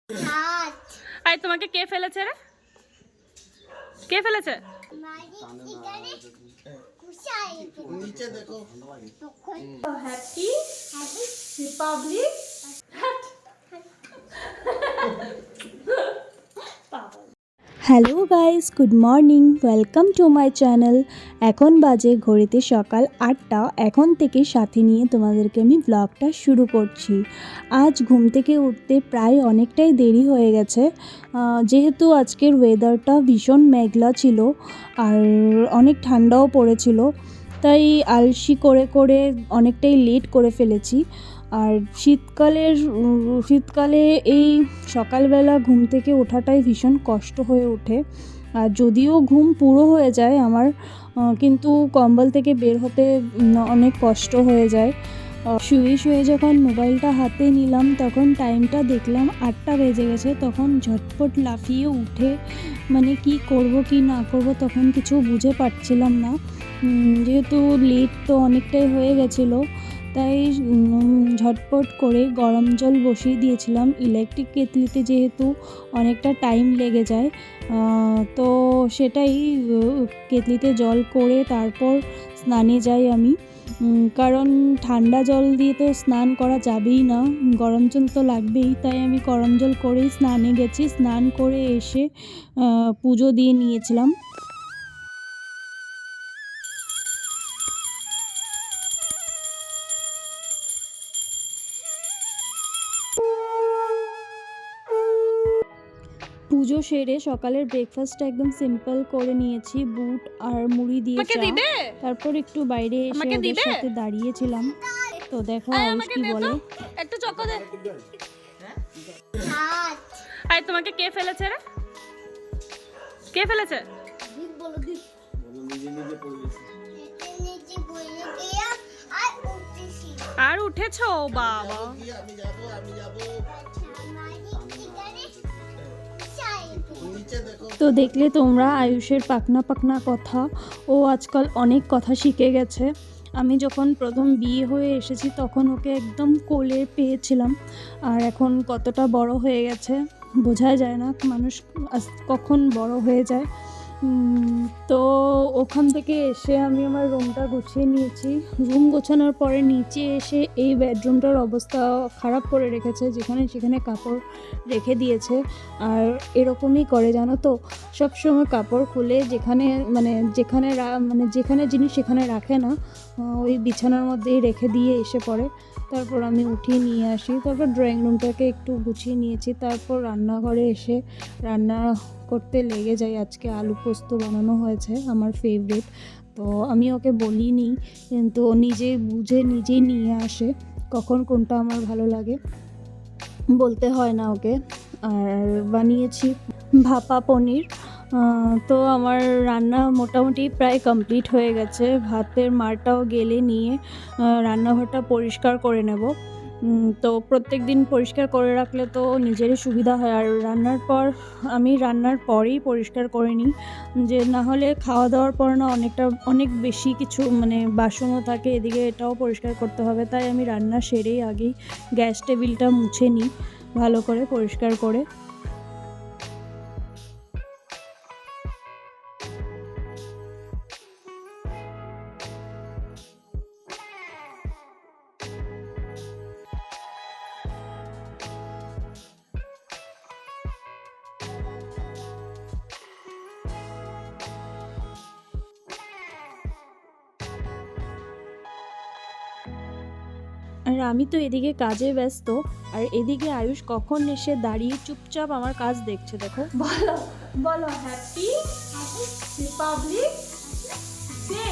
I তোমাকে কে ফেলেছে রে? কে ফেলেছে? নিচে দেখো। Happy Republic. Hello guys, good morning, welcome to my channel. এখন বাজে ঘড়িতে সকাল 8টা। এখন থেকে সাথে নিয়ে তোমাদেরকে আমি ব্লগটা শুরু করছি। আজ ঘুম থেকে উঠতে প্রায় অনেকটাই দেরি হয়ে গেছে, যেহেতু আজকের ওয়েদারটা ভীষণ মেঘলা ছিল আর অনেক ঠান্ডাও পড়েছিল, তাই আলসি করে করে অনেকটাই লেট করে ফেলেছি। আর শীতকালে এই সকালবেলা ঘুম থেকে ওঠাটাই ভীষণ কষ্ট হয়ে ওঠে। আর যদিও ঘুম পুরো হয়ে যায় আমার, কিন্তু কম্বল থেকে বের হতে অনেক কষ্ট হয়ে যায়। শুয়ে শুয়ে যখন মোবাইলটা হাতে নিলাম তখন টাইমটা দেখলাম 8টা বেজে গেছে। তখন ঝটপট লাফিয়ে উঠে মানে কি করব কি না করব তখন কিছু বুঝে পারছিলাম না, যেহেতু লেট তো অনেকটাই হয়ে গেছিলো। তাই ঝটপট করে গরম জল বসিয়ে দিয়েছিলাম ইলেকট্রিক কেটলিতে, যেহেতু অনেকটা টাইম লেগে যায়। তো সেটাই কেটলিতে জল করে তারপর স্নানে যাই আমি, কারণ ঠান্ডা জল দিয়ে তো স্নান করা যাবেই না, গরম জল তো লাগবেই। তাই আমি গরম জল করেই স্নানে গেছি। স্নান করে এসে পুজো দিয়ে নিয়েছিলাম। পুজো সেরে সকালের ব্রেকফাস্টটা একদম সিম্পল করে নিয়েছি, বুট আর মুড়ি দিয়ে চা। তারপর একটু বাইরে এসে ওদের সাথে দাঁড়িয়েছিলাম। তো দেখো আয়ুষ কি বলে। একটু চকো দে। আই তোমাকে কে ফেলেছে রে? কে ফেলেছে? আর উঠেছো বাবা? তো দেখলে তোমরা আয়ুষের পাকনা পাকনা কথা, ও আজকাল অনেক কথা শিখে গেছে। আমি যখন প্রথম বিয়ে হয়ে এসেছি তখন ওকে একদম কোলে পেয়েছিলাম, আর এখন কতটা বড় হয়ে গেছে বোঝাই যায় না, মানুষ কখন বড় হয়ে যায়। তো ওখান থেকে এসে আমি আমার রুমটা গুছিয়ে নিয়েছি। রুম গোছানোর পরে নিচে এসে এই বেডরুমটার অবস্থা খারাপ করে রেখেছে, যেখানে সেখানে কাপড় রেখে দিয়েছে। আর এরকমই করে জানো তো, সবসময় কাপড় খুলে যেখানে জিনিস সেখানে রাখে না, ওই বিছানার মধ্যেই রেখে দিয়ে এসে পড়ে। তারপর আমি উঠিয়ে নিয়ে আসি। তারপর ড্রয়িং রুমটাকে একটু গুছিয়ে নিয়েছি। তারপর রান্নাঘরে এসে রান্না করতে লেগে যাই। আজকে আলু পোস্ত বানানো হয়েছে, আমার ফেভারিট। তো আমি ওকে বলিনি, কিন্তু ও নিজেই বুঝে নিজেই নিয়ে আসে কখন কোনটা আমার ভালো লাগে, বলতে হয় না ওকে। আর বানিয়েছি ভাপা পনির। তো আমার রান্না মোটামুটি প্রায় কমপ্লিট হয়ে গেছে। ভাতের মারটাও গেলে নিয়ে রান্নাঘরটা পরিষ্কার করে নেব। তো প্রত্যেক দিন পরিষ্কার করে রাখলে তো নিজেরই সুবিধা হয়। আর আমি রান্নার পরেই পরিষ্কার করে নিই, যে না হলে খাওয়া দাওয়ার পর না অনেক বেশি কিছু বাসনও থাকে, এদিকে এটাও পরিষ্কার করতে হবে। তাই আমি রান্না সেরেই আগেই গ্যাস টেবিলটা মুছে নিই ভালো করে পরিষ্কার করে। আর আমি তো এদিকে কাজে ব্যস্ত, আর এদিকে আয়ুষ কখন এসে দাঁড়িয়ে চুপচাপ আমার কাজ দেখছে। দেখো, বলো বলো happy republic day.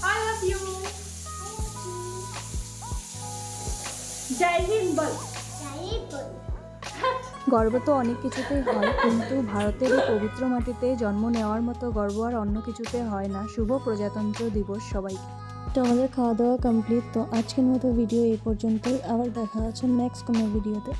I love you. Jai Hind বল। গর্ব তো অনেক কিছুতেই হয়, কিন্তু ভারতের এই পবিত্র মাটিতে জন্ম নেওয়ার মতো গর্ব আর অন্য কিছুতে হয় না। শুভ প্রজাতন্ত্র দিবস সবাইকে। তো আমাদের খাওয়া দাওয়া কমপ্লিট। তো আজকের মতো ভিডিও এই পর্যন্তই, আবার দেখা হচ্ছে নেক্সট কোনো ভিডিওতে।